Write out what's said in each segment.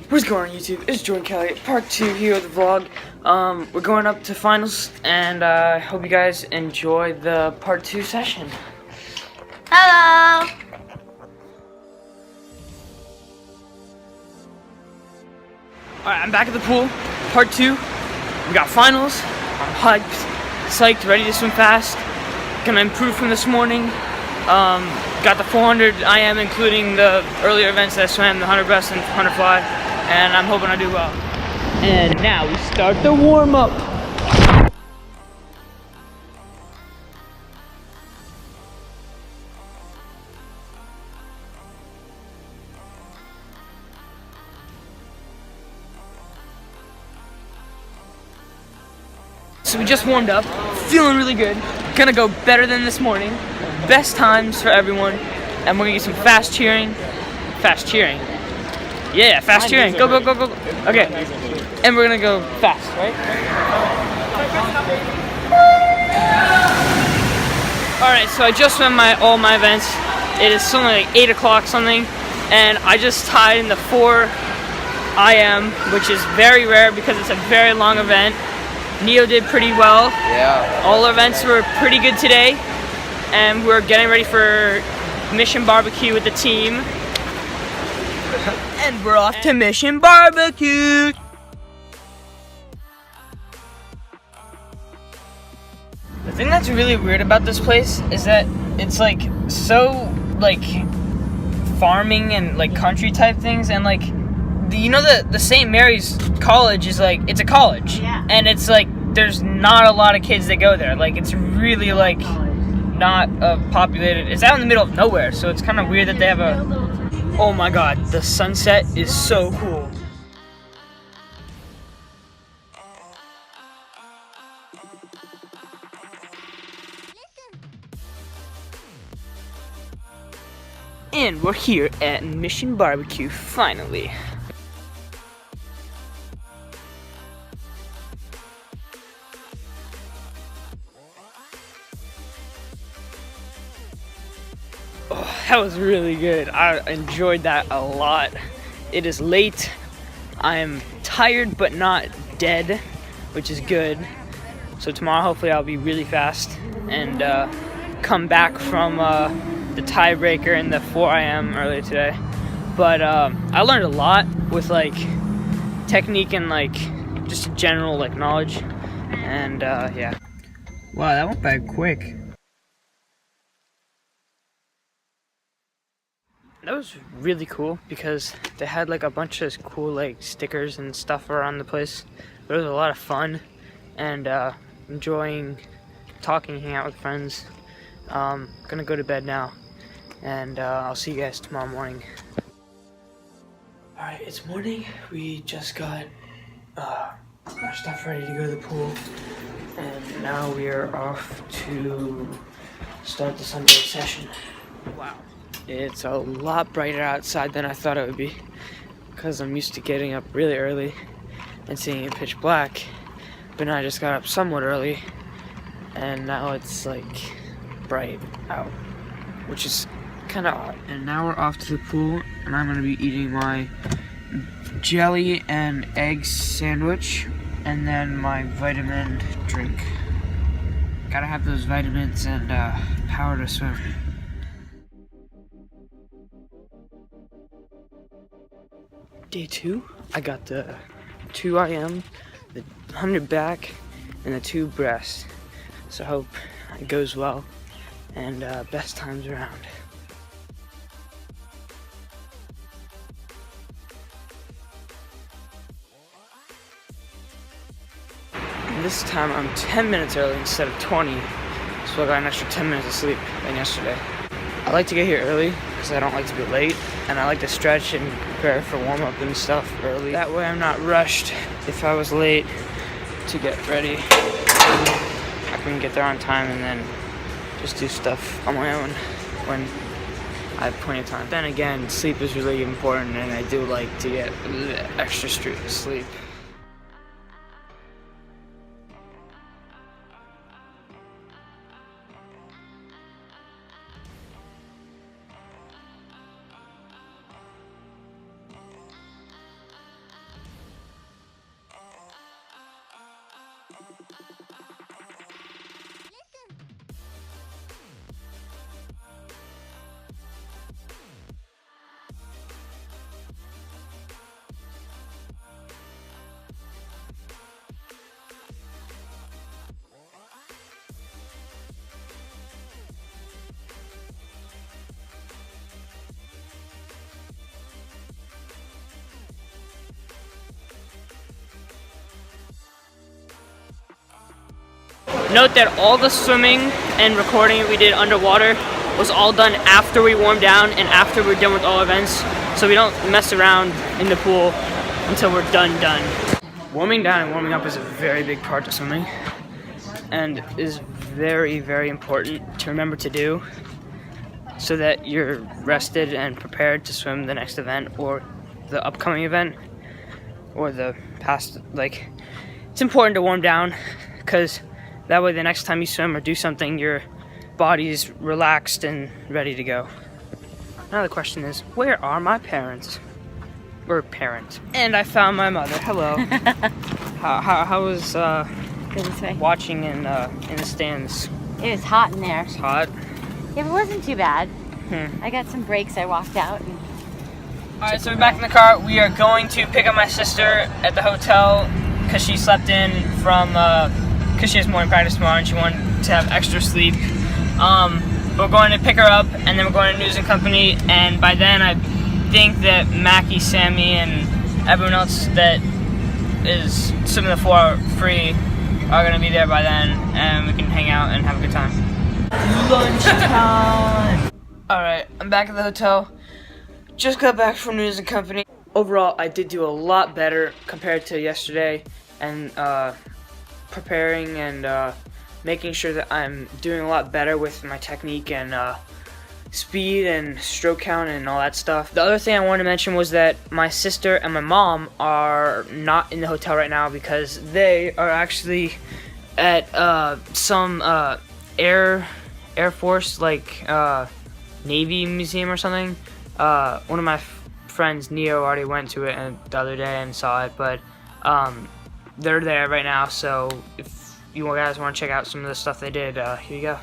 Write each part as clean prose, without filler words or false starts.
What's going on YouTube? It's Jordan Kelly, part 2 here with the vlog. We're going up to finals, and I hope you guys enjoy the part 2 session. Hello! Alright, I'm back at the pool, part 2. We got finals. I'm hyped, psyched, ready to swim fast. Gonna improve from this morning. Got the 400 IM, including the earlier events that I swam, the 100 breast and 100 fly, and I'm hoping I do well. And now we start the warm-up. So we just warmed up, feeling really good. Gonna go better than this morning. Best times for everyone, and we're gonna get some fast cheering. Fast cheering. Yeah, fast cheering. Go, go, go, go. Okay. And we're gonna go fast, right? Alright, so I just swam all my events. It is something like 8 o'clock something, and I just tied in the 4 IM, which is very rare because it's a very long event. Neo did pretty well. Yeah. All our events were pretty good today, and we're getting ready for Mission Barbecue with the team. And we're off to Mission Barbecue! The thing that's really weird about this place is that it's like so like farming and like country type things, and like the St. Mary's College is like, it's a college. Yeah. And it's like there's not a lot of kids that go there. Like it's really like not populated. It's out in the middle of nowhere, so it's kind of weird that they have a. Oh my god, the sunset is so cool. And we're here at Mission Barbecue, finally. Oh, that was really good. I enjoyed that a lot. It is late. I am tired but not dead, which is good. So tomorrow hopefully I'll be really fast and come back from the tiebreaker in the 4 IM earlier today. But I learned a lot with like technique and like just general like knowledge. And yeah. Wow, that went by quick. That was really cool because they had like a bunch of cool like stickers and stuff around the place. It was a lot of fun and enjoying talking, hanging out with friends. Gonna go to bed now, and I'll see you guys tomorrow morning. Alright, it's morning. We just got our stuff ready to go to the pool, and now we are off to start the Sunday session. Wow. It's a lot brighter outside than I thought it would be, because I'm used to getting up really early and seeing it pitch black, but now I just got up somewhat early and now it's like bright out, which is kind of odd. And now we're off to the pool, and I'm going to be eating my jelly and egg sandwich and then my vitamin drink. Gotta have those vitamins and power to swim. Day 2, I got the 2 IM, the 100 back, and the 2 breast. So I hope it goes well, and best times around. And this time I'm 10 minutes early instead of 20, so I got an extra 10 minutes of sleep than yesterday. I like to get here early because I don't like to be late, and I like to stretch and prepare for warm-up and stuff early. That way I'm not rushed if I was late to get ready. I can get there on time and then just do stuff on my own when I have plenty of time. Then again, sleep is really important, and I do like to get extra sleep. Note that all the swimming and recording we did underwater was all done after we warmed down and after we're done with all events, so we don't mess around in the pool until we're done. Warming down and warming up is a very big part of swimming and is very, very important to remember to do so that you're rested and prepared to swim the next event or the upcoming event or the past. Like, it's important to warm down because that way the next time you swim or do something, your body's relaxed and ready to go. Now the question is, where are my parents? Or parent. And I found my mother. Hello. How was watching in the stands? It was hot in there. It's hot. Yeah, it wasn't too bad. I got some breaks. I walked out. Alright, so we're back in the car. We are going to pick up my sister at the hotel because she slept in from, because she has morning practice tomorrow and she wanted to have extra sleep. We're going to pick her up and then we're going to News and Company, and by then I think that Mackie, Sammy, and everyone else that is swimming the floor free are going to be there by then, and we can hang out and have a good time. Lunchtime! Alright, I'm back at the hotel. Just got back from News and Company. Overall, I did do a lot better compared to yesterday, and preparing and making sure that I'm doing a lot better with my technique and speed and stroke count and all that stuff. The other thing I wanted to mention was that my sister and my mom are not in the hotel right now because they are actually at some Air Force, like Navy museum or something. One of my friends, Neo, already went to it the other day and saw it, but they're there right now, so if you guys want to check out some of the stuff they did, here you go.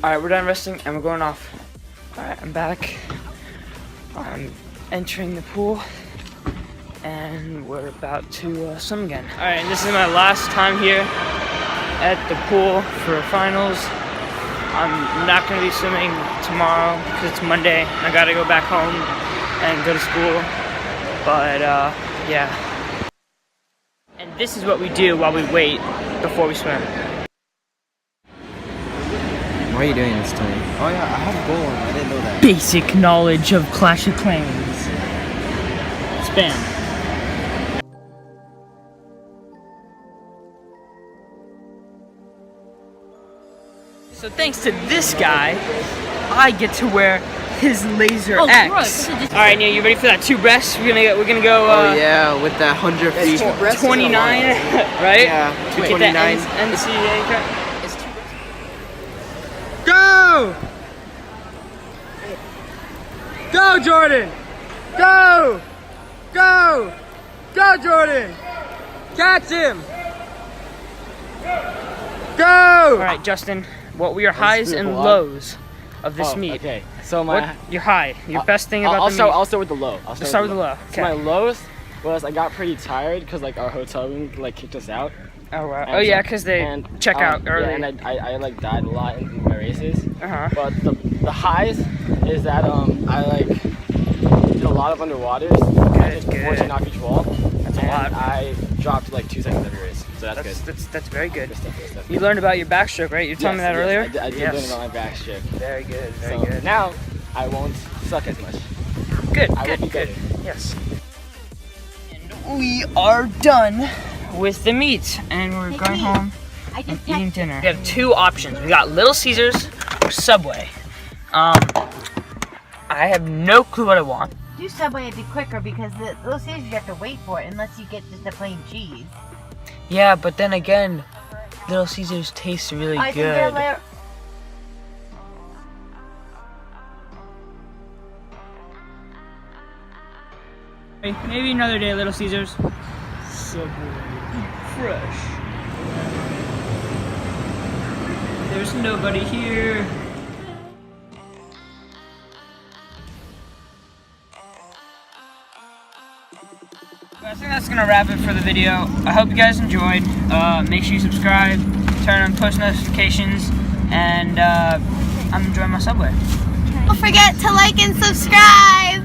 Alright, we're done resting and we're going off. Alright, I'm back. I'm entering the pool and we're about to swim again. Alright, and this is my last time here at the pool for finals. I'm not going to be swimming tomorrow because it's Monday and I got to go back home and go to school. But yeah. And this is what we do while we wait before we swim. Why are you doing this to me? Oh yeah, I have a goal. I didn't know that. Basic knowledge of Clash of Clans. Spam. So thanks to this guy, I get to wear his Laser X. All right, Neil, you ready for that 2 breasts? We're gonna go. Oh yeah, with that 100 feet. 29, right? Yeah, 229. Get that NCAA cut. Go! Go, Jordan! Go! Go! Go, Jordan! Catch him! Go! All right, Justin. What were your highs and lows of this meet? Okay, so my your high, your best thing about the meet. I'll start with the low. Let's start with the low. So my lows was I got pretty tired because like our hotel room like kicked us out. Oh wow. Oh yeah, because they check out early. Yeah, and I like died a lot in my races. Uh-huh. But the highs is that I like did a lot of underwaters. Good. Before to knock each wall. That's a lot. I dropped like 2 seconds every race, so that's good. That's very good. Good stuff. You learned about your backstroke, right? You told me that earlier. I did learn about my backstroke. Very good. Very So good. now I won't suck as much. Good. I will be Good. better. Yes. And we are done with the meet, and we're going home and eating dinner. We have 2 options. We got Little Caesars or Subway. I have no clue what I want. Do Subway, it'd be quicker because the Little Caesars you have to wait for it unless you get just a plain cheese. Yeah, but then again, Little Caesars tastes really good. Maybe another day, Little Caesars. Subway. Fresh. There's nobody here. I think that's gonna wrap it for the video. I hope you guys enjoyed. Make sure you subscribe, turn on post notifications, and I'm enjoying my Subway. Don't forget to like and subscribe.